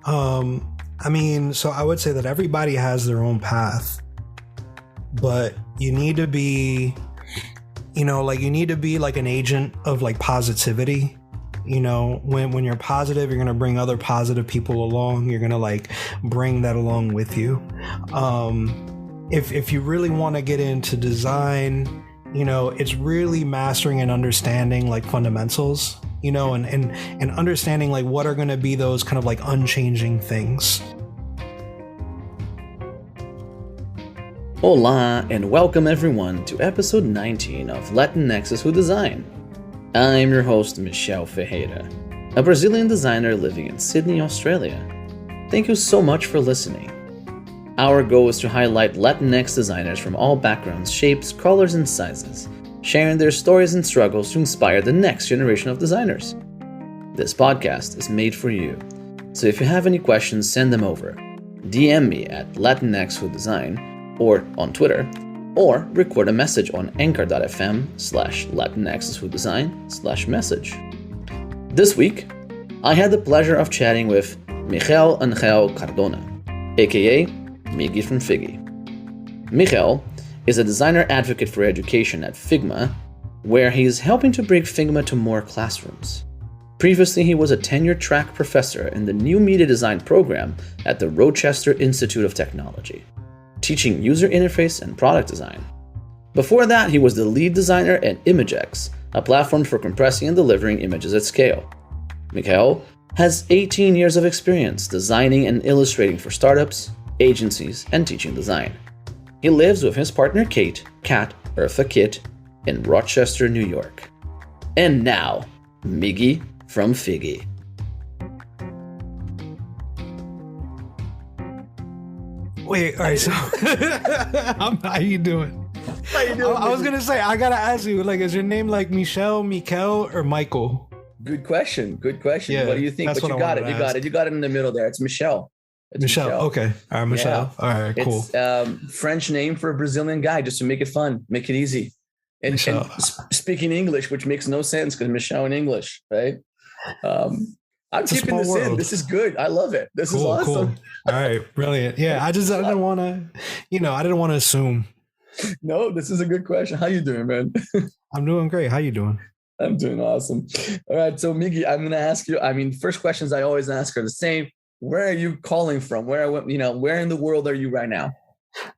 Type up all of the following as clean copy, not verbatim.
I mean, so I would say that everybody has their own path, but you need to be, you need to be like an agent of like positivity. When you're positive, you're going to bring other positive people along. You're going to like bring that along with you. If you really want to get into design, it's really mastering and understanding like fundamentals, and understanding like what are going to be those kind of like unchanging things. Hola, and welcome everyone to episode 19 of Latinx Who Design. I'm your host, Michel Ferreira, a Brazilian designer living in Sydney, Australia. Thank you so much for listening. Our goal is to highlight Latinx designers from all backgrounds, shapes, colors, and sizes, sharing their stories and struggles to inspire the next generation of designers. This podcast is made for you, so if you have any questions, send them over. DM me at Latinx Who Design, or on Twitter, or record a message on anchor.fm/LatinxWhoDesign/message. This week, I had the pleasure of chatting with Miguel Angel Cardona, aka Miggi from Figgy. Michel is a designer advocate for education at Figma, where he is helping to bring Figma to more classrooms. Previously, he was a tenure track professor in the new media design program at the Rochester Institute of Technology, teaching user interface and product design. Before that, he was the lead designer at imgix, a platform for compressing and delivering images at scale. Michel has 18 years of experience designing and illustrating for startups, agencies, and teaching design. He lives with his partner Eartha Kitt, in Rochester, New York. And now, Miggi from Figgy. Wait, all right, so how you doing? I was gonna say, I gotta ask you, like, is your name like Michel, or Michael? Good question. Yeah, what do you think? But you got it. You got it in the middle there. It's Michel. Michel. Okay. All right, Michel. Yeah. All right, cool. It's French name for a Brazilian guy, just to make it fun, make it easy. And speaking English, which makes no sense because Michel in English, right? I'm keeping this in. This is good. I love it. This is awesome. Cool. All right, brilliant. Yeah, I didn't want to, I didn't want to assume. No, this is a good question. How you doing, man? I'm doing great. How you doing? I'm doing awesome. All right, so Miggi, I'm going to ask you. First questions I always ask are the same. Where are you calling from? Where in the world are you right now?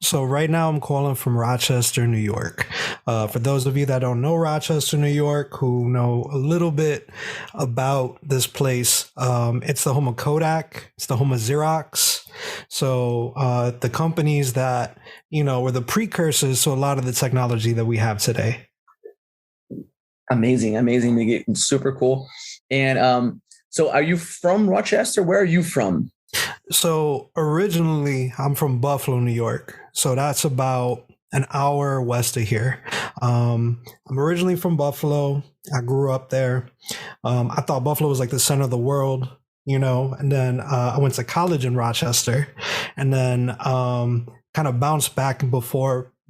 So right now I'm calling from Rochester, New York. For those of you that don't know Rochester, New York, who know a little bit about this place, it's the home of Kodak. It's the home of Xerox. So the companies that, were the precursors to a lot of the technology that we have today. Amazing, Miggi. Super cool. And so are you from Rochester? Where are you from? So originally I'm from Buffalo, New York. So that's about an hour west of here. I'm originally from Buffalo. I grew up there. I thought Buffalo was like the center of the world, and then I went to college in Rochester, and then kind of bounced back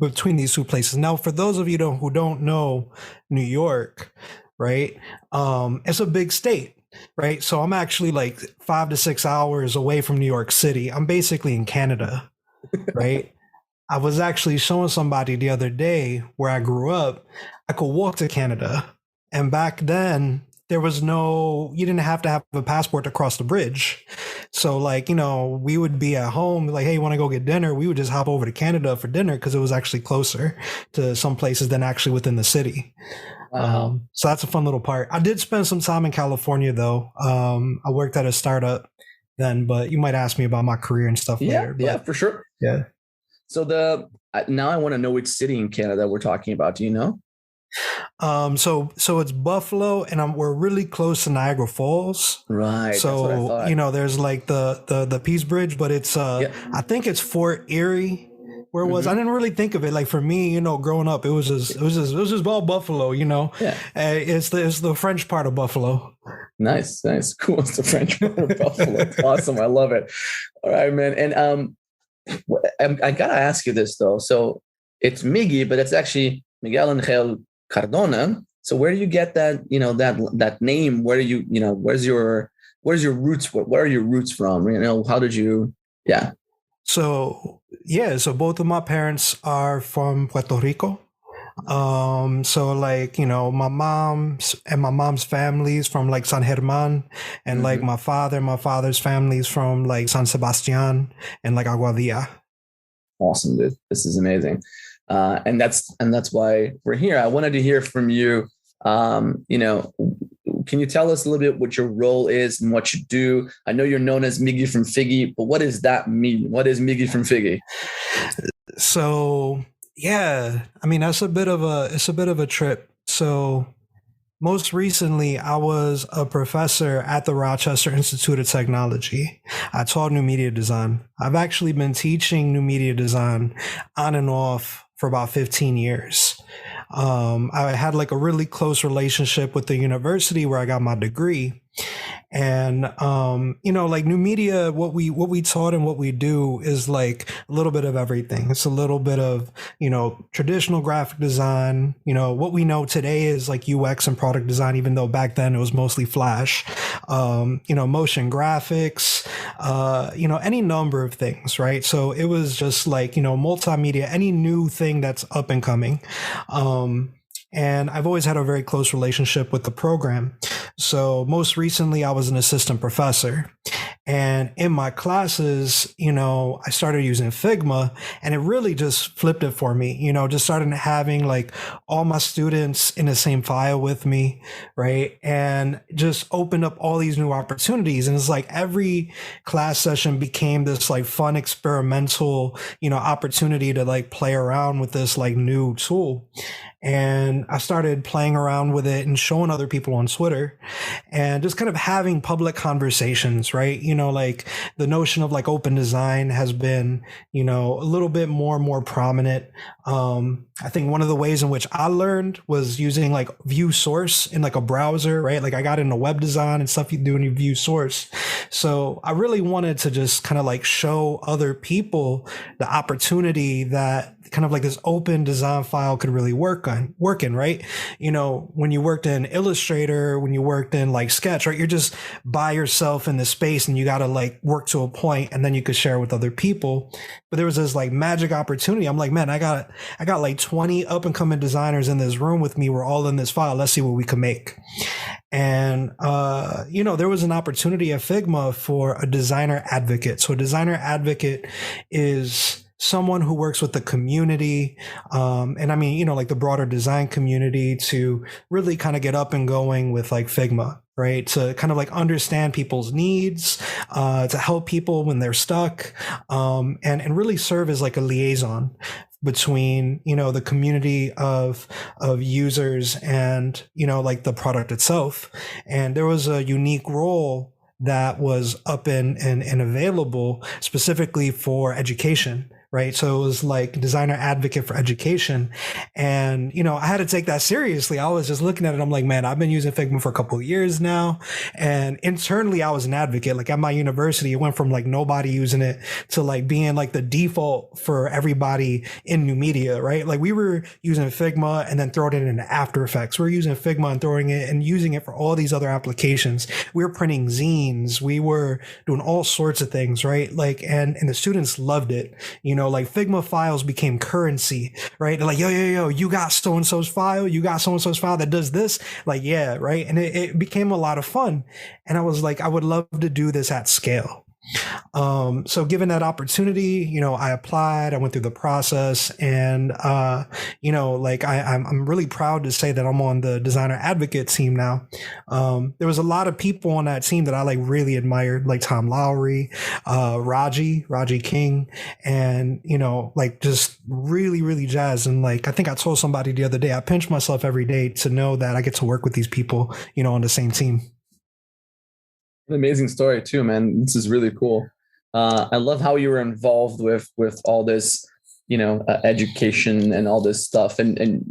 between these two places. Now, for those of you who don't know New York, right, it's a big state. Right. So I'm actually like 5 to 6 hours away from New York City. I'm basically in Canada. Right. I was actually showing somebody the other day where I grew up. I could walk to Canada. And back then you didn't have to have a passport to cross the bridge. So like, we would be at home like, hey, you want to go get dinner? We would just hop over to Canada for dinner because it was actually closer to some places than actually within the city. Wow. So that's a fun little part. I did spend some time in California, though. I worked at a startup then, but you might ask me about my career and stuff later. Yeah, for sure. Yeah. So now I want to know which city in Canada we're talking about. Do you know? So it's Buffalo, and we're really close to Niagara Falls. Right. So that's what I thought. There's like the Peace Bridge, but it's I think it's Fort Erie. Where it was, I didn't really think of it. Like for me, growing up, it was just all Buffalo. Yeah. It's the French part of Buffalo. Nice, cool. It's the French part of Buffalo. It's awesome. I love it. All right, man. And I gotta ask you this though. So it's Miggi, but it's actually Miguel Angel Cardona. So where do you get that? That name? Where do you? Where's your where's your roots? Where are your roots from? How did you? Yeah. So both of my parents are from Puerto Rico. So like, my mom's family's from like San Germán, and like my father's family's from like San Sebastian and like Aguadilla. Awesome, dude. This is amazing. And that's why we're here. I wanted to hear from you. Can you tell us a little bit what your role is and what you do? I know you're known as Miggi from Figgy, but what does that mean? What is Miggi from Figgy? So yeah, I mean, it's a bit of a trip. So most recently, I was a professor at the Rochester Institute of Technology. I taught new media design. I've actually been teaching new media design on and off for about 15 years. I had like a really close relationship with the university where I got my degree. And like new media, what we taught and what we do is like a little bit of everything. It's a little bit of, traditional graphic design. What we know today is like UX and product design, even though back then it was mostly Flash. Motion graphics, any number of things, right? So it was just like, multimedia, any new thing that's up and coming. And I've always had a very close relationship with the program. So most recently, I was an assistant professor. And in my classes, I started using Figma, and it really just flipped it for me, just started having like all my students in the same file with me, right? And just opened up all these new opportunities. And it's like every class session became this like fun experimental, opportunity to like play around with this like new tool. And I started playing around with it and showing other people on Twitter and just kind of having public conversations, right? Like the notion of like open design has been, a little bit more and more prominent. I think one of the ways in which I learned was using like view source in like a browser, right? Like I got into web design and stuff you do in your view source. So I really wanted to just kind of like show other people the opportunity that kind of like this open design file could really work in, right? When you worked in Illustrator, when you worked in like Sketch, right? You're just by yourself in this space and you got to like work to a point and then you could share with other people. But there was this like magic opportunity. I'm like, man, I got like 20 up and coming designers in this room with me. We're all in this file. Let's see what we can make. And, there was an opportunity at Figma for a designer advocate. So a designer advocate is someone who works with the community, and I mean, like the broader design community to really kind of get up and going with like Figma, right? To kind of like understand people's needs, to help people when they're stuck, and really serve as like a liaison between, the community of users and, like the product itself. And there was a unique role that was up and available specifically for education. Right. So it was like designer advocate for education. And, I had to take that seriously. I was just looking at it. I'm like, man, I've been using Figma for a couple of years now. And internally, I was an advocate. Like at my university, it went from like nobody using it to like being like the default for everybody in new media. Right. Like we were using Figma and then throwing it into After Effects. We're using Figma and throwing it and using it for all these other applications. We were printing zines. We were doing all sorts of things. Right. Like, and the students loved it. Like Figma files became currency, right? They're like, yo, you got so-and-so's file? You got so-and-so's file that does this? Like, yeah, right? And it became a lot of fun. And I was like, I would love to do this at scale. So given that opportunity, I applied, I went through the process and, like I'm really proud to say that I'm on the designer advocate team now. There was a lot of people on that team that I like really admired, like Tom Lowry, Raji King, and, like just really, really jazzed. And like, I think I told somebody the other day, I pinch myself every day to know that I get to work with these people, on the same team. An amazing story too, man. This is really cool. I love how you were involved with all this, education and all this stuff. And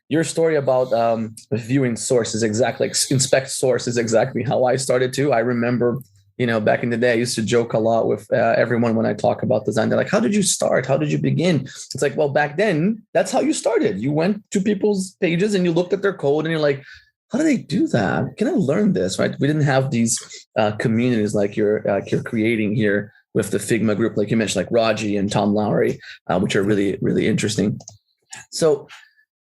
your story about viewing source is exactly like inspect source is exactly how I started too. I remember, back in the day, I used to joke a lot with everyone when I talk about design. They're like, how did you start? How did you begin? It's like, well, back then, that's how you started. You went to people's pages and you looked at their code and you're like, how do they do that? Can I learn this? Right? We didn't have these communities like you're creating here with the Figma group, like you mentioned, like Raji and Tom Lowry, which are really, really interesting. So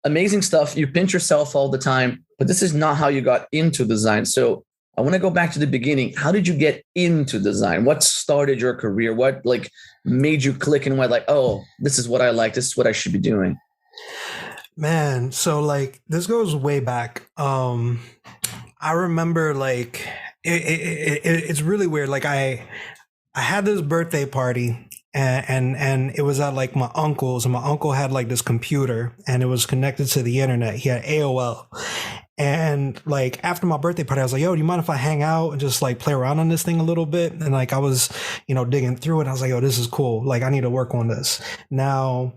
amazing stuff. You pinch yourself all the time, but this is not how you got into design. So I want to go back to the beginning. How did you get into design? What started your career? What like made you click and went like, oh, this is what I like. This is what I should be doing. Man, so like this goes way back. I remember like it's really weird. Like I had this birthday party and it was at like my uncle's, and my uncle had like this computer and it was connected to the internet. He had AOL. And like after my birthday party, I was like, yo, do you mind if I hang out and just like play around on this thing a little bit? And like I was, digging through it. I was like, yo, this is cool. Like I need to work on this. Now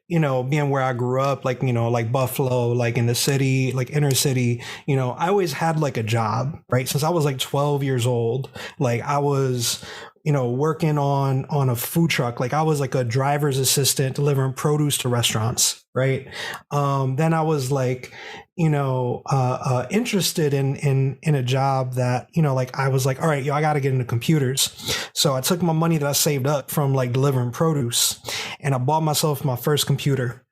being where I grew up, like, like Buffalo, like in the city, like inner city, I always had like a job, right? Since I was like 12 years old, like I was, working on a food truck. Like I was like a driver's assistant delivering produce to restaurants, right? Then I was like, interested in a job that, like I was like, all right, yo, I got to get into computers. So I took my money that I saved up from like delivering produce and I bought myself my first computer.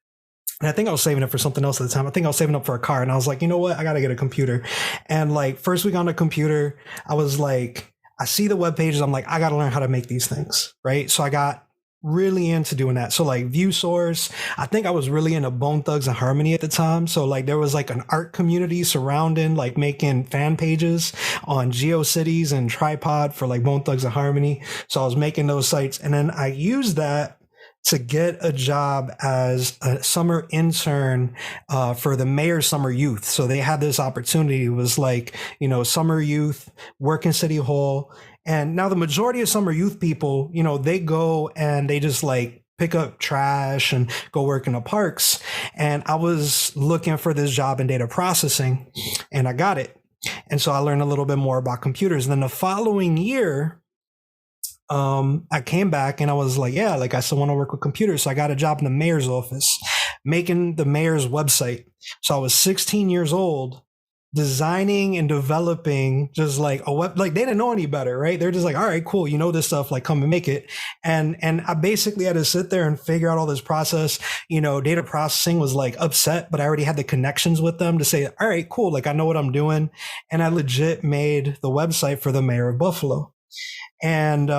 And I think I was saving it for something else at the time. I think I was saving up for a car and I was like, you know what? I got to get a computer. And like first week on the computer, I was like, I see the web pages. I'm like, I got to learn how to make these things. Right. So I got really into doing that. So like View Source, I think I was really into Bone Thugs and Harmony at the time. So like there was like an art community surrounding like making fan pages on GeoCities and Tripod for like Bone Thugs and Harmony. So I was making those sites and then I used that to get a job as a summer intern for the mayor's summer youth. So they had this opportunity. It was like, summer youth, work in City Hall. And now the majority of summer youth people, they go and they just like pick up trash and go work in the parks. And I was looking for this job in data processing and I got it. And so I learned a little bit more about computers. And then the following year, I came back and I was like, yeah, like I still want to work with computers. So I got a job in the mayor's office making the mayor's website. So I was 16 years old designing and developing just like a web, like they didn't know any better, right? They're just like, all right, cool. You know this stuff, like come and make it. And I basically had to sit there and figure out all this process. Data processing was like upset, but I already had the connections with them to say, all right, cool. Like I know what I'm doing. And I legit made the website for the mayor of Buffalo. And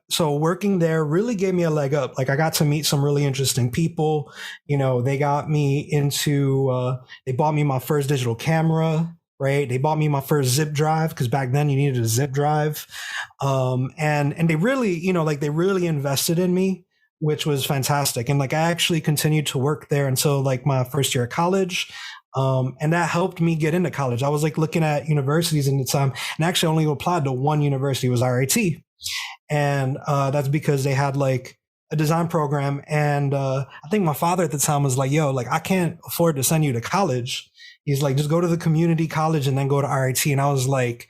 so working there really gave me a leg up. Like I got to meet some really interesting people. They got me into, they bought me my first digital camera, right? They bought me my first zip drive because back then you needed a zip drive. And they really, they really invested in me, which was fantastic. And like I actually continued to work there until like my first year of college. And that helped me get into college. I was like looking at universities in the time and actually only applied to one university, was RIT. And that's because they had like a design program. And I think my father at the time was like, yo, like I can't afford to send you to college. He's like, just go to the community college and then go to RIT. And I was like,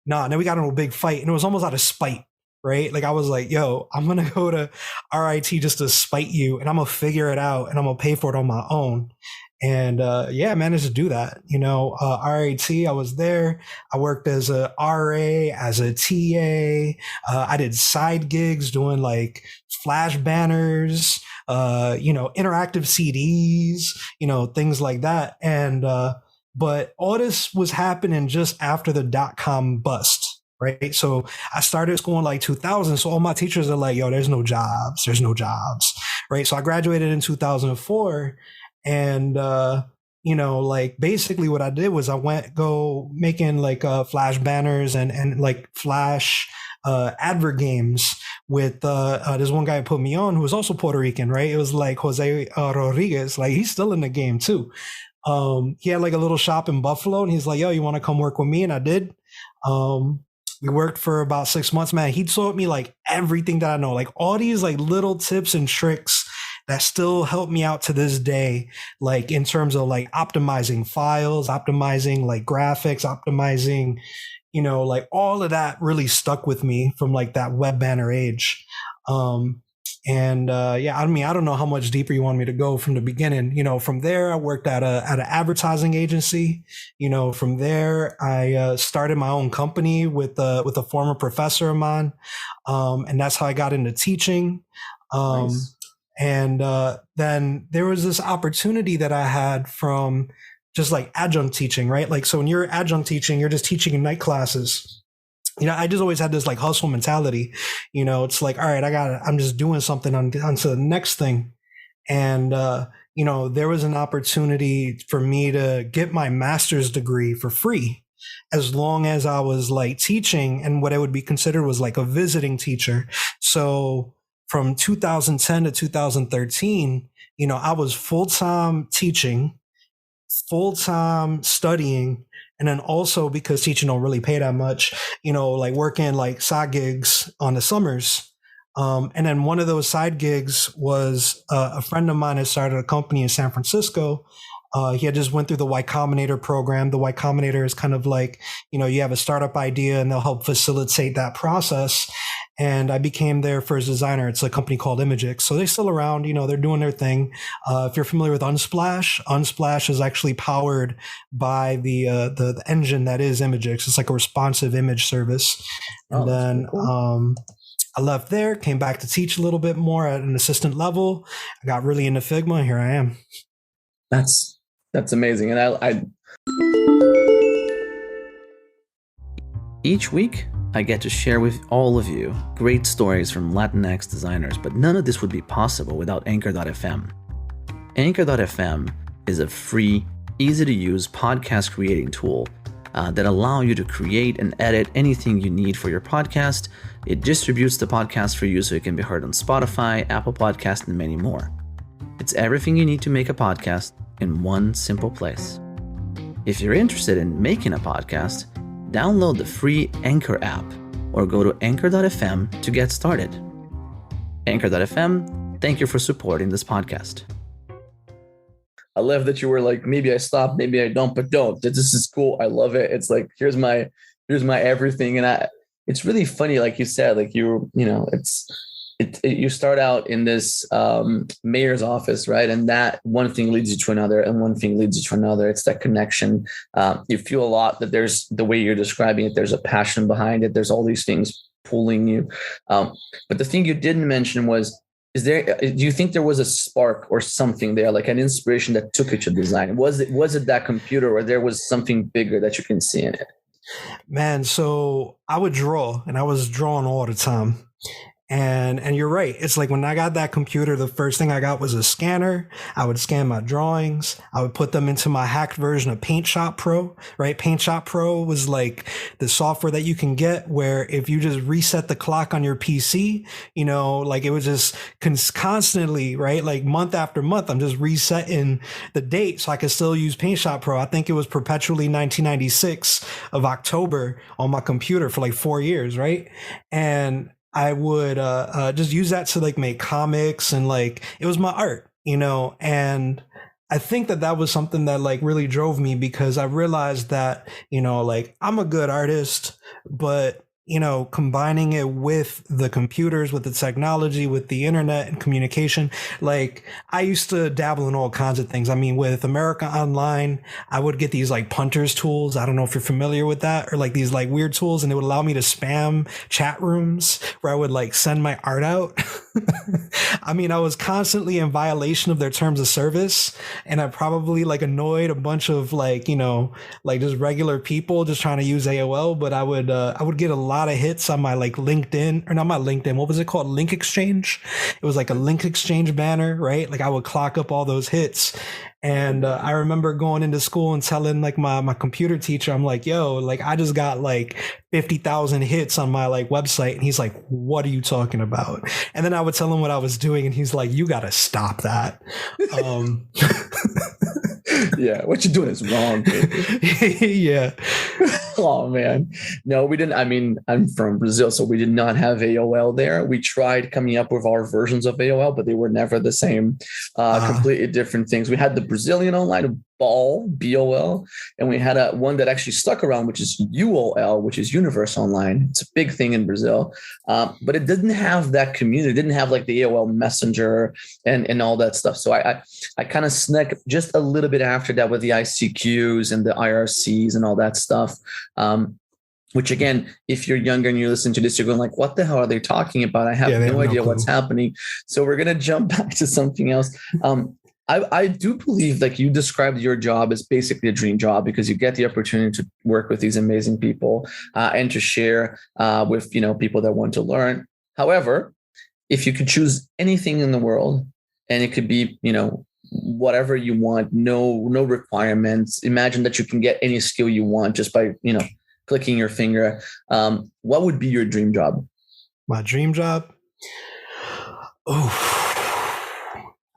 nah. And then we got into a big fight and it was almost out of spite. Right. Like I was like, yo, I'm going to go to RIT just to spite you and I'm going to figure it out and I'm going to pay for it on my own. And yeah, I managed to do that. RIT, I was there. I worked as a RA, as a TA. I did side gigs doing like flash banners, interactive CDs, things like that. And but all this was happening just after the .com bust. Right. So I started school in like 2000. So all my teachers are like, yo, there's no jobs. Right. So I graduated in 2004. And, like basically what I did was I went go making like flash banners and like flash advert games with this one guy who put me on who was also Puerto Rican, right? It was like Jose Rodriguez, like he's still in the game too. He had like a little shop in Buffalo and he's like, yo, you want to come work with me? And I did. We worked for about 6 months, man. He taught me like everything that I know, like all these like little tips and tricks that still help me out to this day, like in terms of like optimizing files, optimizing like graphics, optimizing, like all of that really stuck with me from like that web banner age. And yeah, I mean, I don't know how much deeper you want me to go from the beginning. From there, I worked at an advertising agency. From there, I started my own company with a former professor of mine, and that's how I got into teaching. Nice. And then there was this opportunity that I had from just like adjunct teaching, right? Like, so when you're adjunct teaching, you're just teaching in night classes. I just always had this like hustle mentality. It's like, all right, I'm just doing something onto the next thing. And, there was an opportunity for me to get my master's degree for free, as long as I was like teaching, and what I would be considered was like a visiting teacher. So from 2010 to 2013, I was full-time teaching, full-time studying, and then also, because teaching don't really pay that much, like working like side gigs on the summers. And then one of those side gigs was a friend of mine had started a company in San Francisco. He had just went through the Y Combinator program. The Y Combinator is kind of like, you have a startup idea and they'll help facilitate that process. And I became their first designer. It's a company called imgix. So they're still around, they're doing their thing. If you're familiar with Unsplash is actually powered by the engine that is imgix. It's like a responsive image service. And then cool. I left there, came back to teach a little bit more at an assistant level. I got really into Figma, and here I am. That's amazing. And I each week, I get to share with all of you great stories from Latinx designers, but none of this would be possible without Anchor.fm. Anchor.fm is a free, easy-to-use podcast creating tool that allow you to create and edit anything you need for your podcast. It distributes the podcast for you so it can be heard on Spotify, Apple Podcasts, and many more. It's everything you need to make a podcast in one simple place. If you're interested in making a podcast, download the free Anchor app or go to Anchor.fm to get started. Anchor.fm, thank you for supporting this podcast. I love that you were like, maybe I stop, maybe I don't, but don't. This is cool. I love it. It's like, here's my everything. And it's really funny, like you said, like you start out in this mayor's office, right? And that one thing leads you to another, and one thing leads you to another. It's that connection. You feel a lot that there's, the way you're describing it, there's a passion behind it. There's all these things pulling you. But the thing you didn't mention was, do you think there was a spark or something there, like an inspiration that took you to design? Was it that computer, or there was something bigger that you can see in it? Man, so I would draw, and I was drawing all the time. And you're right. It's like when I got that computer, the first thing I got was a scanner. I would scan my drawings. I would put them into my hacked version of Paint Shop Pro, right? Paint Shop Pro was like the software that you can get where if you just reset the clock on your PC, like it was just constantly, right? Like month after month, I'm just resetting the date so I could still use Paint Shop Pro. I think it was perpetually 1996 of October on my computer for like 4 years, right? And I would just use that to like make comics, and like it was my art, and I think that was something that like really drove me, because I realized that, like I'm a good artist, but combining it with the computers, with the technology, with the internet and communication. Like I used to dabble in all kinds of things. I mean, with America Online, I would get these like punters tools. I don't know if you're familiar with that, or like these like weird tools, and it would allow me to spam chat rooms where I would like send my art out. I mean, I was constantly in violation of their terms of service, and I probably like annoyed a bunch of like, like just regular people just trying to use AOL, but I would get a lot of hits on my like LinkedIn, or not my LinkedIn, what was it called? Link Exchange. It was like a link exchange banner, right? Like I would clock up all those hits. And I remember going into school and telling like my computer teacher, I'm like, yo, like I just got like 50,000 hits on my like website. And he's like, what are you talking about? And then I would tell him what I was doing, and he's like, you got to stop that. Yeah, what you're doing is wrong, baby. Yeah. Oh man, no, we didn't. I mean, I'm from Brazil, so we did not have AOL there. We tried coming up with our versions of AOL, but they were never the same. Uh, Completely different things. We had the Brazilian online, BOL, and we had a one that actually stuck around, which is UOL, which is Universe Online. It's a big thing in Brazil, but it didn't have that community. It didn't have like the AOL Messenger and all that stuff. So I kind of snuck just a little bit after that with the ICQs and the IRCs and all that stuff. Which again, if you're younger and you listen to this, you're going like, what the hell are they talking about? I have yeah, they no have no idea clue. what's happening. So we're going to jump back to something else. I do believe like you described your job as basically a dream job because you get the opportunity to work with these amazing people and to share with, people that want to learn. However, if you could choose anything in the world and it could be, whatever you want, no requirements. Imagine that you can get any skill you want just by, clicking your finger. What would be your dream job? My dream job? Oh,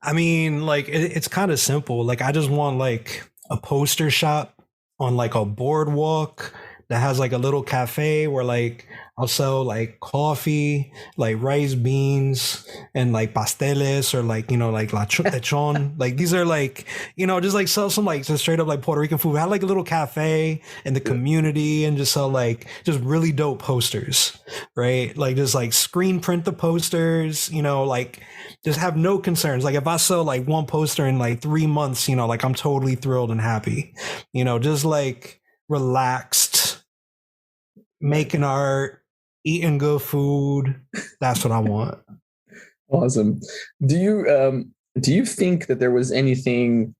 I mean, like it's kind of simple. Like I just want like a poster shop on like a boardwalk that has like a little cafe where like I'll sell like coffee, like rice beans, and like pasteles or like like lechon. Like these are like just like sell some like just straight up like Puerto Rican food. I had like a little cafe in the community and just sell like just really dope posters, right? Like just like screen print the posters, like just have no concerns. Like if I sell like one poster in like 3 months, like I'm totally thrilled and happy. Just like relaxed, making art, eating good food. That's what I want. Awesome. Do you think that there was anything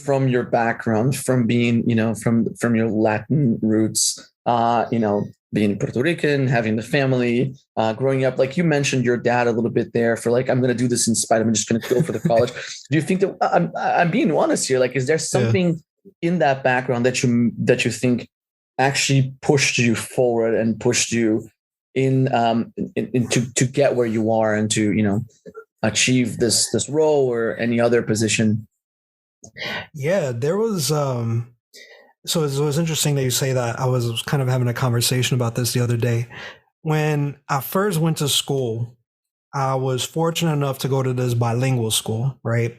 from your background, from being, from your Latin roots, being Puerto Rican, having the family, growing up, like you mentioned your dad a little bit there for like, I'm going to do this in spite of, I'm just going to go for the college. Do you think that I'm being honest here? Like, is there something in that background that you think actually pushed you forward and pushed you in to get where you are and to, achieve this role or any other position? Yeah, there was so it was interesting that you say that. I was kind of having a conversation about this the other day. When I first went to school, I was fortunate enough to go to this bilingual school, right?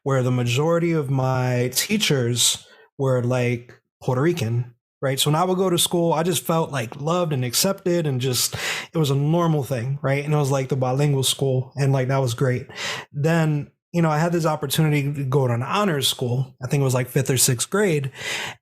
Where the majority of my teachers were like Puerto Rican, right? So when I would go to school, I just felt like loved and accepted and just, it was a normal thing, right? And it was like the bilingual school and like that was great. Then I had this opportunity to go to an honors school. I think it was like 5th or 6th grade.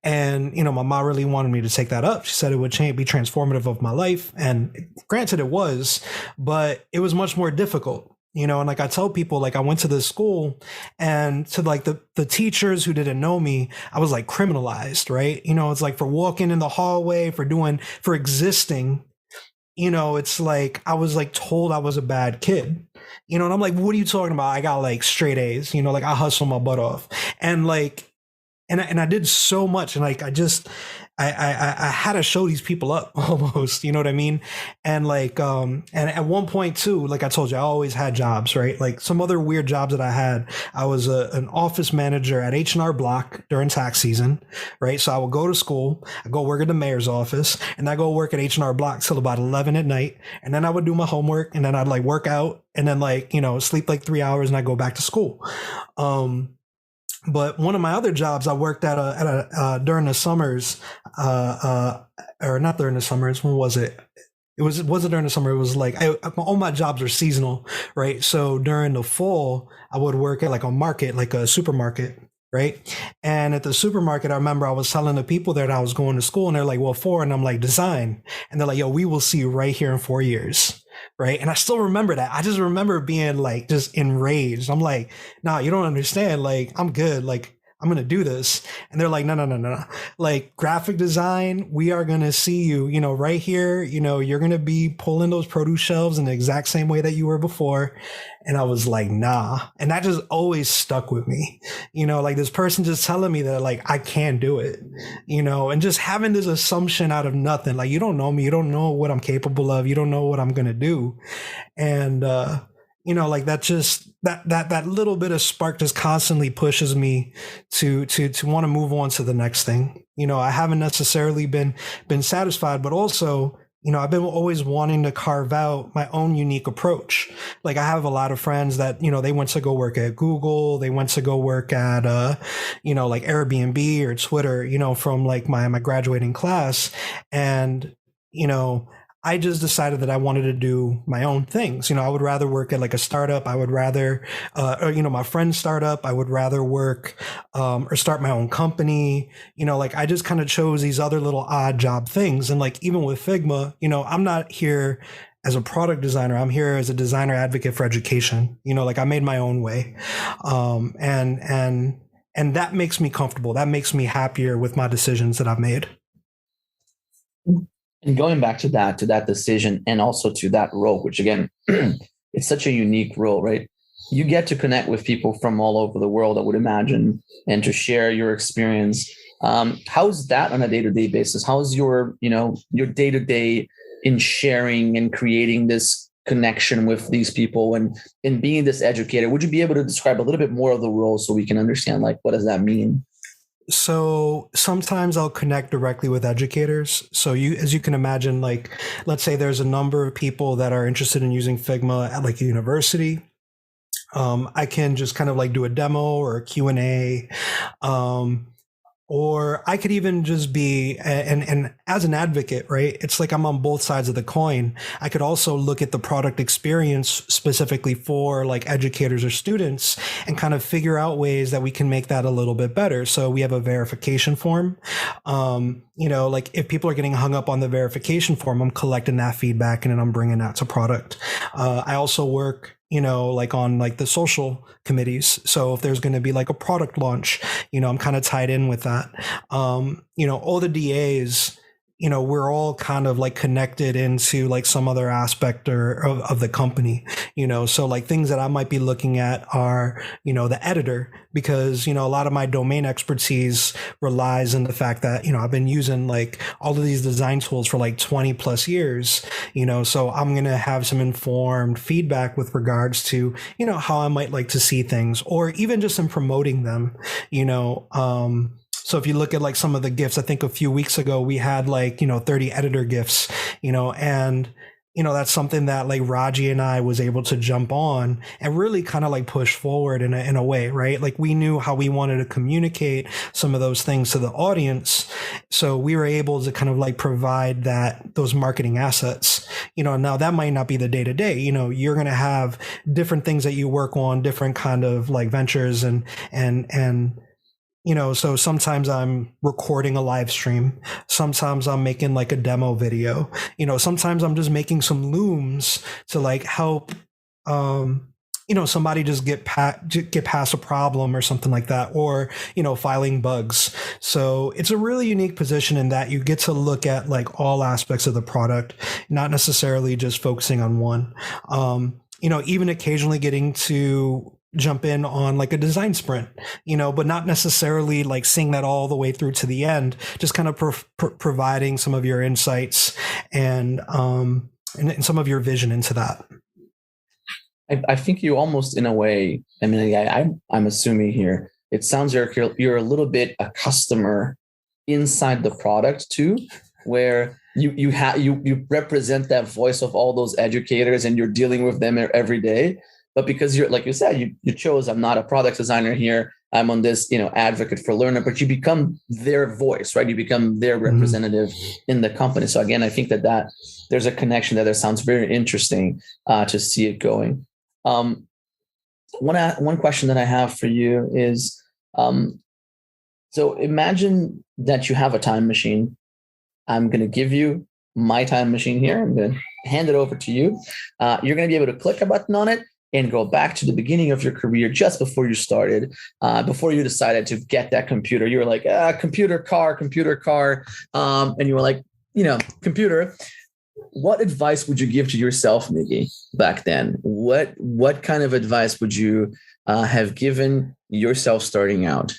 And, my mom really wanted me to take that up. She said it would be transformative of my life. And granted it was, but it was much more difficult, and like I tell people, like I went to this school and to like the teachers who didn't know me, I was like criminalized, right? It's like for walking in the hallway, for existing, it's like I was like told I was a bad kid, and I'm like, what are you talking about? I got like straight A's, like I hustle my butt off, and like, and I did so much, and like I had to show these people up almost, you know what I mean? And like, and at one point too, like I told you, I always had jobs, right? Like some other weird jobs that I had, I was an office manager at H&R Block during tax season, right? So I would go to school, I go work at the mayor's office, and I go work at H&R Block till about 11 at night. And then I would do my homework, and then I'd like work out, and then like, sleep like 3 hours, and I go back to school. But one of my other jobs, I worked at during the summers, or not during the summers. When was it? It wasn't during the summer. It was like all my jobs are seasonal, right? So during the fall, I would work at like a market, like a supermarket, right? And at the supermarket, I remember I was telling the people there that I was going to school, and they're like, "Well, for?" And I'm like, "Design." And they're like, "Yo, we will see you right here in 4 years." Right. And I still remember that. I just remember being like just enraged. I'm like, nah, you don't understand. Like, I'm good. Like, I'm going to do this. And they're like, no. Like graphic design, we are going to see you, right here, you're going to be pulling those produce shelves in the exact same way that you were before. And I was like, nah. And that just always stuck with me, like this person just telling me that like, I can't do it, and just having this assumption out of nothing. Like, you don't know me. You don't know what I'm capable of. You don't know what I'm going to do. And, like that just that little bit of spark just constantly pushes me to want to move on to the next thing. I haven't necessarily been satisfied, but also, I've been always wanting to carve out my own unique approach. Like I have a lot of friends that, they went to go work at Google, they went to go work at, like Airbnb or Twitter, from like my graduating class. And, I just decided that I wanted to do my own things. I would rather work at like a startup. I would rather, or, my friend's startup. I would rather work, or start my own company. Like I just kind of chose these other little odd job things. And like, even with Figma, I'm not here as a product designer. I'm here as a designer advocate for education. Like I made my own way. And that makes me comfortable. That makes me happier with my decisions that I've made. And going back to that decision and also to that role, which again, it's such a unique role, right? You get to connect with people from all over the world, I would imagine, and to share your experience. How's that on a day-to-day basis? How's your day-to-day in sharing and creating this connection with these people and in being this educator? Would you be able to describe a little bit more of the role so we can understand, like, what does that mean? So sometimes I'll connect directly with educators. So as you can imagine, like, let's say there's a number of people that are interested in using Figma at like a university. I can just kind of like do a demo or a Q&A. Or I could even just be, and as an advocate, right? It's like I'm on both sides of the coin. I could also look at the product experience specifically for like educators or students and kind of figure out ways that we can make that a little bit better. So we have a verification form. Like if people are getting hung up on the verification form, I'm collecting that feedback and then I'm bringing that to product. I also work like on like the social committees. So if there's going to be like a product launch, I'm kind of tied in with that. All the DAs, we're all kind of like connected into like some other aspect of the company, so like things that I might be looking at are, the editor, because, a lot of my domain expertise relies in the fact that, I've been using like all of these design tools for like 20 plus years, so I'm going to have some informed feedback with regards to, how I might like to see things, or even just in promoting them, so if you look at like some of the GIFs, I think a few weeks ago we had like, 30 editor GIFs, and, that's something that like Raji and I was able to jump on and really kind of like push forward in a way, right? Like we knew how we wanted to communicate some of those things to the audience. So we were able to kind of like provide those marketing assets, now that might not be the day to day, you're going to have different things that you work on, different kind of like ventures and so sometimes I'm recording a live stream. Sometimes I'm making like a demo video. Sometimes I'm just making some looms to like help, somebody just get past a problem or something like that, or, filing bugs. So it's a really unique position in that you get to look at like all aspects of the product, not necessarily just focusing on one. Even occasionally getting to jump in on like a design sprint, but not necessarily like seeing that all the way through to the end, just kind of providing some of your insights and some of your vision into that. I think you almost, in a way, I mean, I'm assuming here, it sounds you're a little bit a customer inside the product too, where you represent that voice of all those educators and you're dealing with them every day. But because you're, like you said, you chose, I'm not a product designer here, I'm on this, advocate for learner, but you become their voice, right? You become their representative in the company. So again, I think that there's a connection there that sounds very interesting to see it going. One question that I have for you is, so imagine that you have a time machine. I'm going to give you my time machine here. I'm going to hand it over to you. You're going to be able to click a button on it and go back to the beginning of your career, just before you started, before you decided to get that computer. You were like, computer car. And you were like, computer. What advice would you give to yourself, Miggi, back then? What kind of advice would you have given yourself starting out?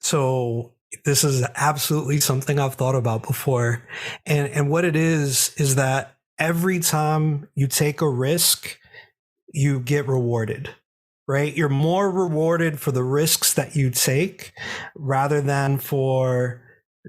So this is absolutely something I've thought about before. And what it is that every time you take a risk, you get rewarded, right? You're more rewarded for the risks that you take rather than for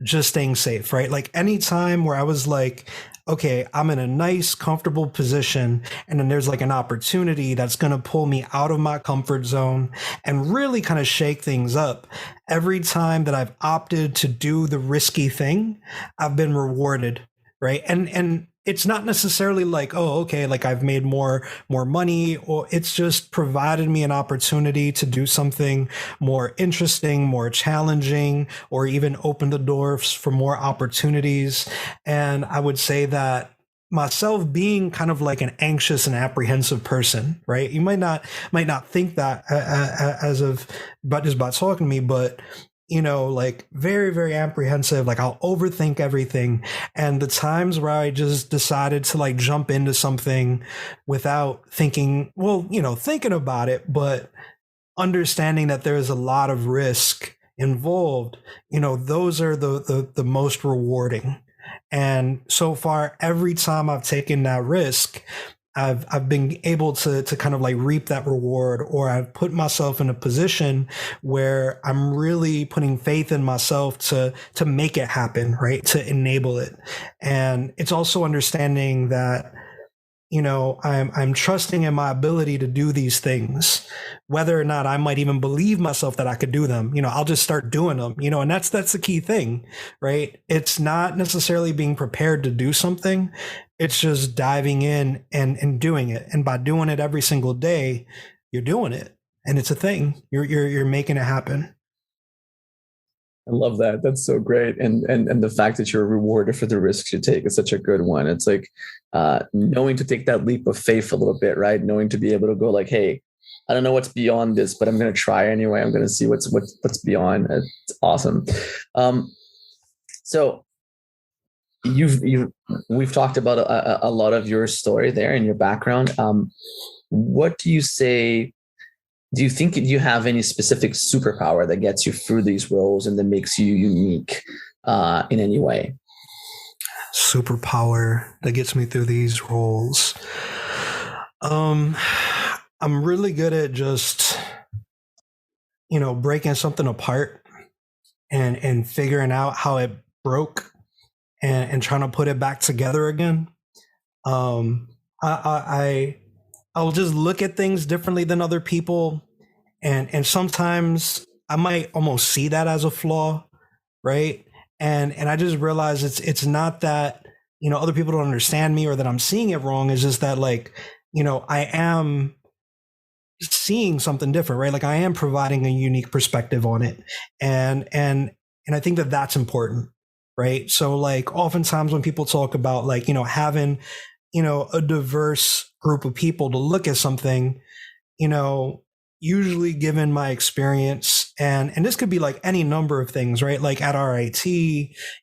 just staying safe, right? Like any time where I was like, okay, I'm in a nice, comfortable position, and then there's like an opportunity that's going to pull me out of my comfort zone and really kind of shake things up. Every time that I've opted to do the risky thing, I've been rewarded, right? And it's not necessarily like, oh, okay, like I've made more money, or it's just provided me an opportunity to do something more interesting, more challenging, or even open the doors for more opportunities. And I would say that myself being kind of like an anxious and apprehensive person, right? You might not think that as of but just by talking to me, but like very, very apprehensive. Like I'll overthink everything. And the times where I just decided to like jump into something without thinking, well, thinking about it, but understanding that there's a lot of risk involved, those are the most rewarding. And so far, every time I've taken that risk, I've been able to kind of like reap that reward, or I've put myself in a position where I'm really putting faith in myself to make it happen, right? To enable it. And it's also understanding that I'm trusting in my ability to do these things, whether or not I might even believe myself that I could do them. I'll just start doing them. And that's the key thing, right? It's not necessarily being prepared to do something. It's just diving in and doing it. And by doing it every single day, you're doing it, and it's a thing. You're making it happen. I love that. That's so great. And the fact that you're rewarded for the risks you take is such a good one. It's like knowing to take that leap of faith a little bit, right? Knowing to be able to go like, hey, I don't know what's beyond this, but I'm going to try anyway. I'm going to see what's beyond. It's awesome. So we've talked about a lot of your story there and your background. What do you say? Do you think you have any specific superpower that gets you through these roles and that makes you unique in any way? Superpower that gets me through these roles. I'm really good at just, breaking something apart and figuring out how it broke and trying to put it back together again. I'll just look at things differently than other people. And sometimes I might almost see that as a flaw, right? And I just realize it's not that, other people don't understand me or that I'm seeing it wrong. It's just that like, I am seeing something different, right? Like I am providing a unique perspective on it. And I think that that's important, right? So like oftentimes when people talk about like, having, a diverse group of people to look at something, usually given my experience, and this could be like any number of things, right? Like at RIT,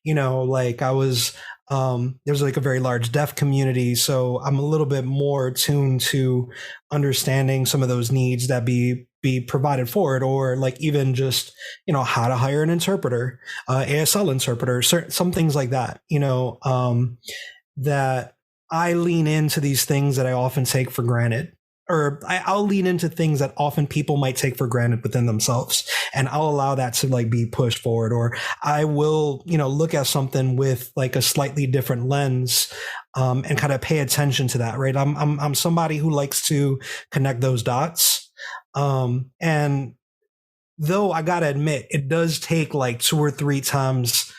like I was, there's like a very large deaf community. So I'm a little bit more attuned to understanding some of those needs that be provided for it, or like even just, how to hire an interpreter, ASL interpreter, some things like that, that I lean into these things that I often take for granted, or I'll lean into things that often people might take for granted within themselves, and I'll allow that to like be pushed forward, or I will, look at something with like a slightly different lens, and kind of pay attention to that, right? I'm somebody who likes to connect those dots, and though I gotta admit, it does take like 2 or 3 times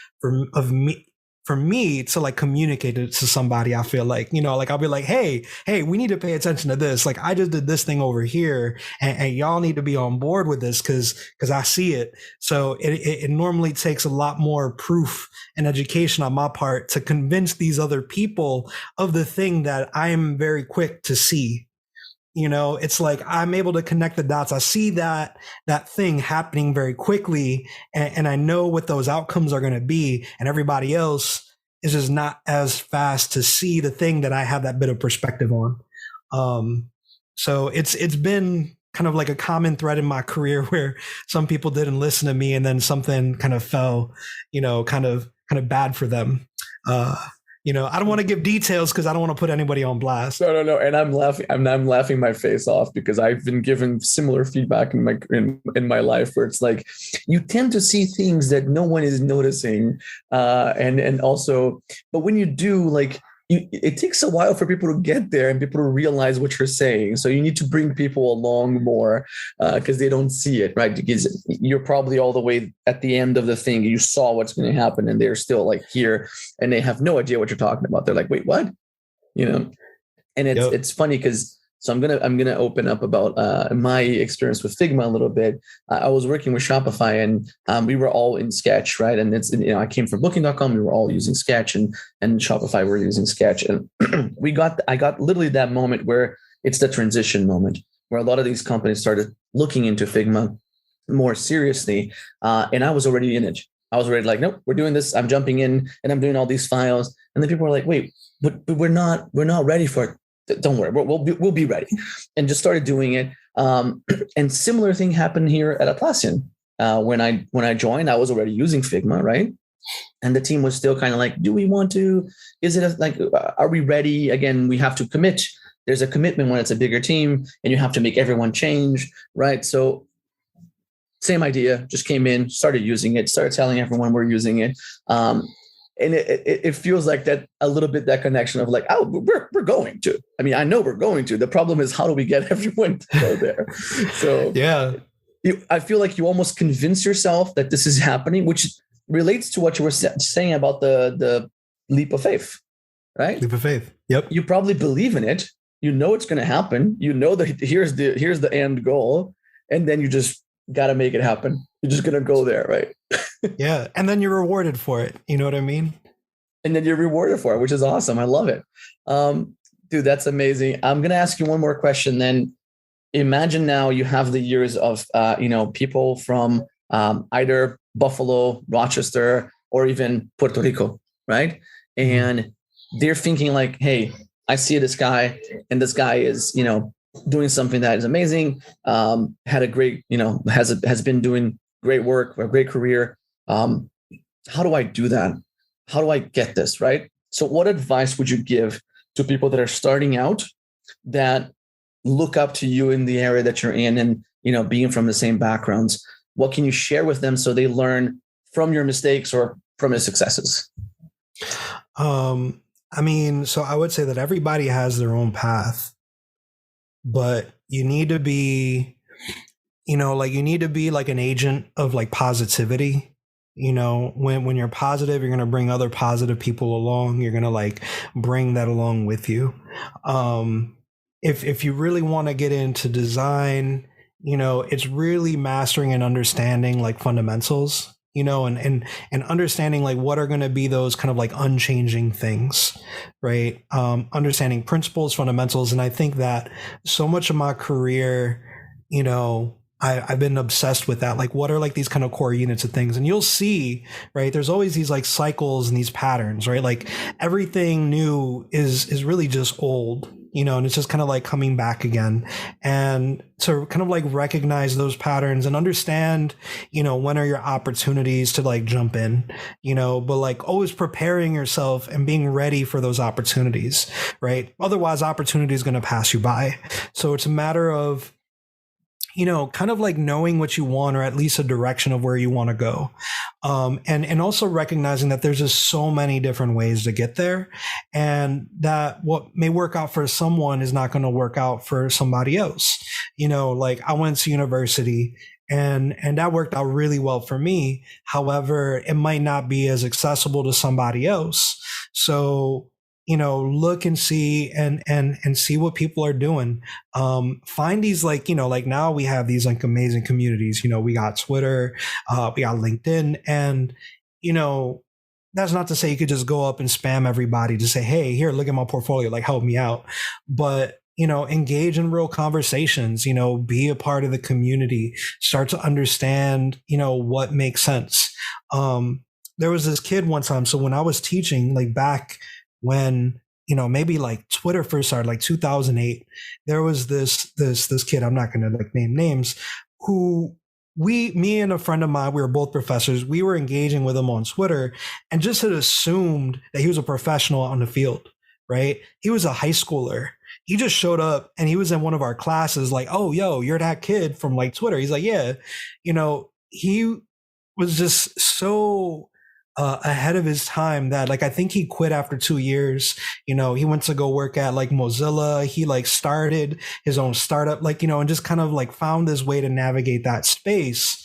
for me to like communicate it to somebody. I feel like, like I'll be like, hey, we need to pay attention to this. Like I just did this thing over here, and y'all need to be on board with this because I see it. So it normally takes a lot more proof and education on my part to convince these other people of the thing that I am very quick to see. It's like I'm able to connect the dots. I see that thing happening very quickly, and I know what those outcomes are going to be, and everybody else is just not as fast to see the thing that I have that bit of perspective on. So it's been kind of like a common thread in my career where some people didn't listen to me, and then something kind of fell, kind of bad for them. I don't want to give details because I don't want to put anybody on blast. No. And I'm laughing. I'm laughing my face off because I've been given similar feedback in my life where it's like you tend to see things that no one is noticing, and also, but when you do, like, it takes a while for people to get there and people to realize what you're saying. So you need to bring people along more because they don't see it, right? Because you're probably all the way at the end of the thing. You saw what's going to happen and they're still like here and they have no idea what you're talking about. They're like, wait, what? And it's funny because so I'm gonna open up about my experience with Figma a little bit. I was working with Shopify and we were all in Sketch, right? And it's I came from Booking.com. We were all using Sketch and Shopify were using Sketch, and I got literally that moment where it's the transition moment where a lot of these companies started looking into Figma more seriously, and I was already in it. I was already like, nope, we're doing this. I'm jumping in and I'm doing all these files, and then people were like, wait, but we're not ready for it. Don't worry, we'll be ready, and just started doing it. And similar thing happened here at Atlassian. When I joined, I was already using Figma, right? And the team was still kind of like, do we want to? Is it are we ready? Again, we have to commit. There's a commitment when it's a bigger team, and you have to make everyone change, right? So same idea, just came in, started using it, started telling everyone we're using it. And it feels like that a little bit, that connection of like, oh, we're going to. I mean, I know we're going to. The problem is, how do we get everyone to go there? So yeah, I feel like you almost convince yourself that this is happening, which relates to what you were saying about the leap of faith, right? Leap of faith. Yep. You probably believe in it. You know it's going to happen. You know that here's the end goal, and then you just got to make it happen. You're just going to go there, right? Yeah. And then you're rewarded for it. You know what I mean? And then you're rewarded for it, which is awesome. I love it. Dude, that's amazing. I'm going to ask you one more question. Then imagine now you have the years of, people from either Buffalo, Rochester, or even Puerto Rico, right? And they're thinking like, hey, I see this guy and this guy is, doing something that is amazing. Had a great, has been doing great work, a great career. How do I do that? How do I get this, right? So what advice would you give to people that are starting out that look up to you in the area that you're in and, being from the same backgrounds? What can you share with them so they learn from your mistakes or from your successes? So I would say that everybody has their own path, but you need to be, you need to be like an agent of like positivity. When you're positive, you're going to bring other positive people along. You're going to like bring that along with you. If you really want to get into design, it's really mastering and understanding like fundamentals, and understanding like what are going to be those kind of like unchanging things, right? Understanding principles, fundamentals. And I think that so much of my career, I've been obsessed with that. Like, what are like these kind of core units of things? And you'll see, right? There's always these like cycles and these patterns, right? Like everything new is really just old, and it's just kind of like coming back again. And to kind of like recognize those patterns and understand, when are your opportunities to like jump in, but like always preparing yourself and being ready for those opportunities, right? Otherwise, opportunity is going to pass you by. So it's a matter of, kind of like knowing what you want, or at least a direction of where you want to go. And also recognizing that there's just so many different ways to get there, and that what may work out for someone is not going to work out for somebody else. Like I went to university and that worked out really well for me. However, it might not be as accessible to somebody else. So, look and see and see what people are doing. Find these like now we have these like amazing communities. We got Twitter, we got LinkedIn, and that's not to say you could just go up and spam everybody to say, hey, here, look at my portfolio, like help me out. But engage in real conversations, be a part of the community, start to understand, what makes sense. There was this kid one time. So when I was teaching, like back when, maybe like Twitter first started, like 2008, there was this kid, I'm not going to like name names, who me and a friend of mine, we were both professors. We were engaging with him on Twitter and just had assumed that he was a professional on the field, right? He was a high schooler. He just showed up and he was in one of our classes like, oh, yo, you're that kid from like Twitter. He's like, yeah, he was just so ahead of his time that like I think he quit after 2 years. He went to go work at like Mozilla. He like started his own startup, like and just kind of like found his way to navigate that space.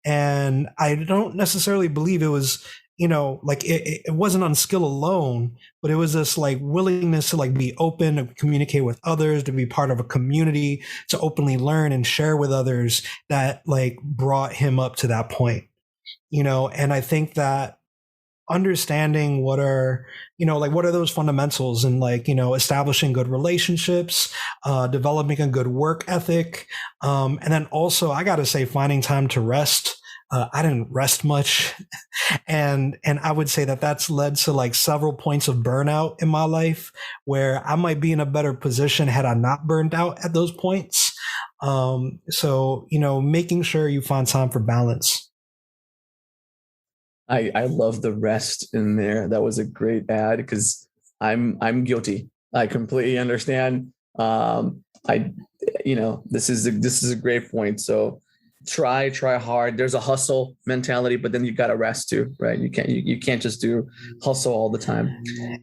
And I don't necessarily believe it was like it wasn't on skill alone, but it was this like willingness to like be open, to communicate with others, to be part of a community, to openly learn and share with others that like brought him up to that point. And I think that understanding what are what are those fundamentals, and like establishing good relationships, developing a good work ethic, and then also I gotta say finding time to rest. I didn't rest much, and I would say that that's led to like several points of burnout in my life where I might be in a better position had I not burned out at those points. So making sure you find time for balance. I love the rest in there. That was a great ad because I'm guilty. I completely understand. This is a great point. So try hard. There's a hustle mentality, but then you got to rest too, right? You can't just do hustle all the time.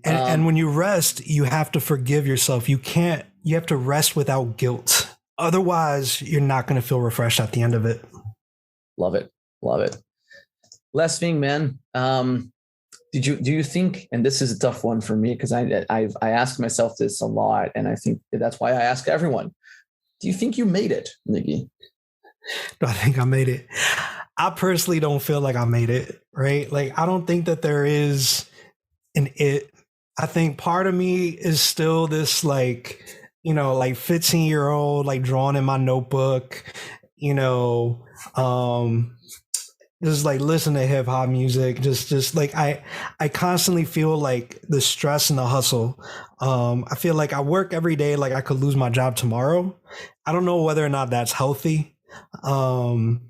And when you rest, you have to forgive yourself. You have to rest without guilt. Otherwise, you're not going to feel refreshed at the end of it. Love it. Last thing, man. Do you think, and this is a tough one for me because I ask myself this a lot, and I think that's why I ask everyone. Do you think you made it, Miggi? Do I think I made it? I personally don't feel like I made it, right? Like, I don't think that there is an it. I think part of me is still this like 15-year-old, like drawing in my notebook, just like listen to hip hop music. Just like I constantly feel like the stress and the hustle. I feel like I work every day like I could lose my job tomorrow. I don't know whether or not that's healthy. And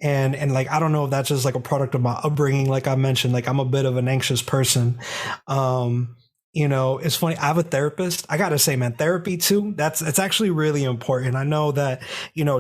like I don't know if that's just like a product of my upbringing. Like I mentioned, like I'm a bit of an anxious person. It's funny. I have a therapist. I gotta say, man, therapy too. It's actually really important. I know that,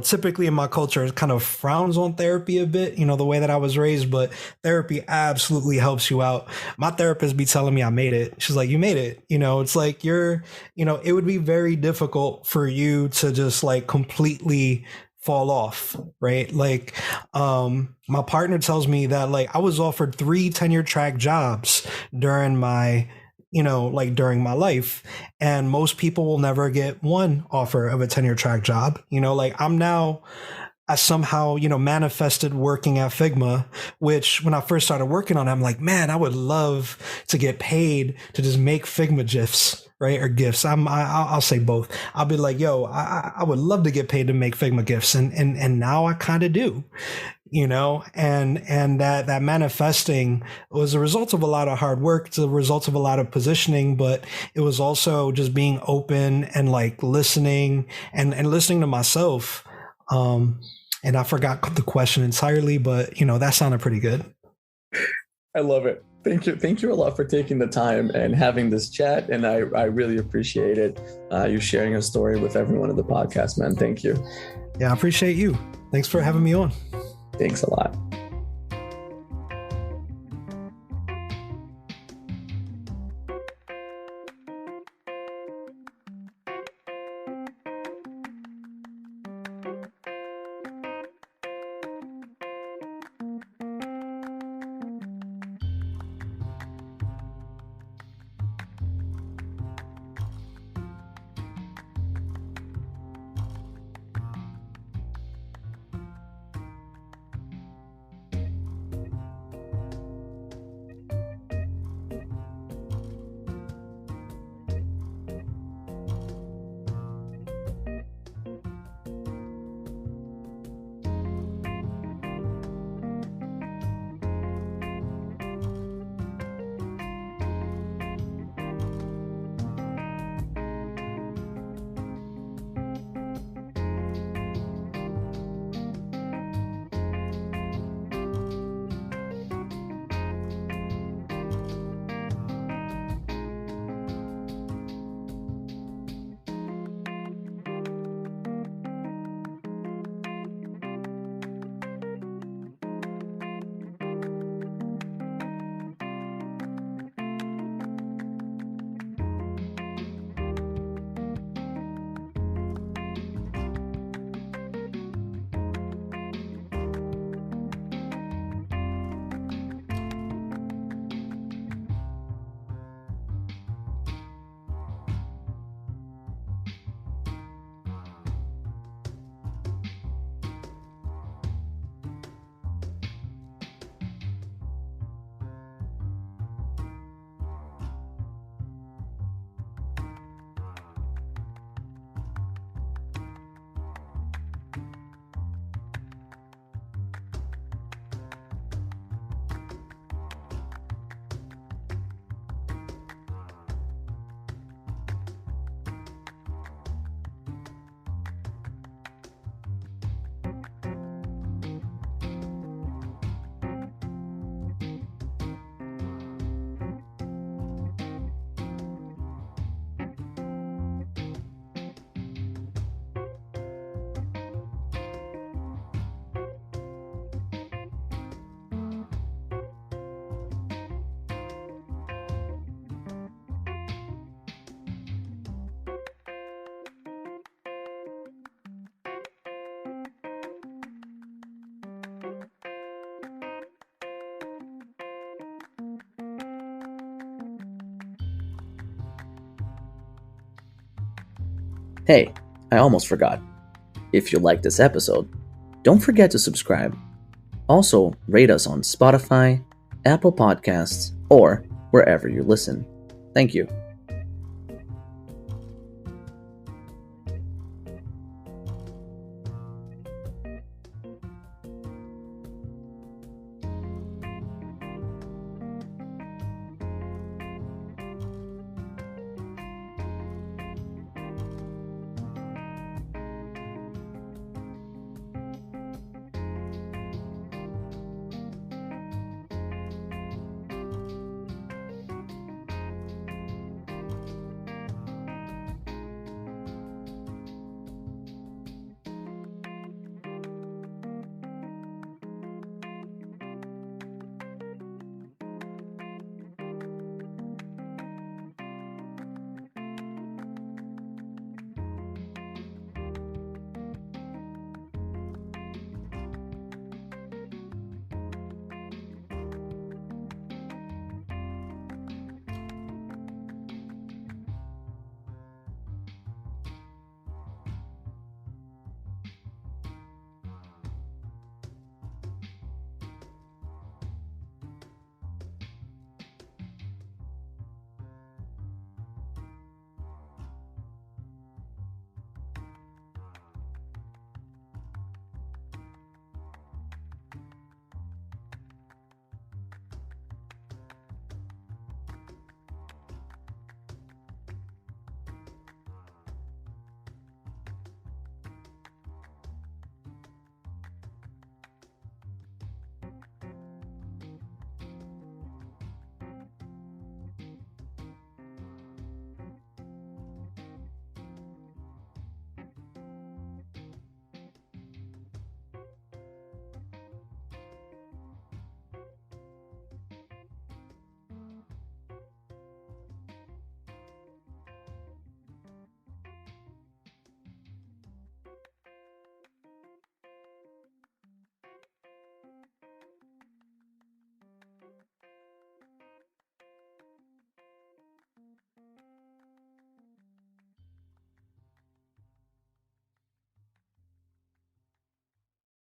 typically in my culture, it kind of frowns on therapy a bit, the way that I was raised, but therapy absolutely helps you out. My therapist be telling me I made it. She's like, you made it. It's like it would be very difficult for you to just like completely fall off, right? Like, my partner tells me that like I was offered 3 tenure track jobs during my during my life. And most people will never get one offer of a tenure track job. Like I somehow, manifested working at Figma, which when I first started working on it, I'm like, man, I would love to get paid to just make Figma GIFs, right? Or GIFs. I'll say both. I'll be like, yo, I would love to get paid to make Figma GIFs. And now I kind of do. And that manifesting was a result of a lot of hard work. It's a result of a lot of positioning, but it was also just being open and like listening and listening to myself. And I forgot the question entirely, but that sounded pretty good. I love it. Thank you a lot for taking the time and having this chat. And I really appreciate it. You sharing your story with everyone in the podcast, man. Thank you. Yeah, I appreciate you. Thanks for having me on. Thanks a lot. Hey, I almost forgot. If you like this episode, don't forget to subscribe. Also, rate us on Spotify, Apple Podcasts, or wherever you listen. Thank you.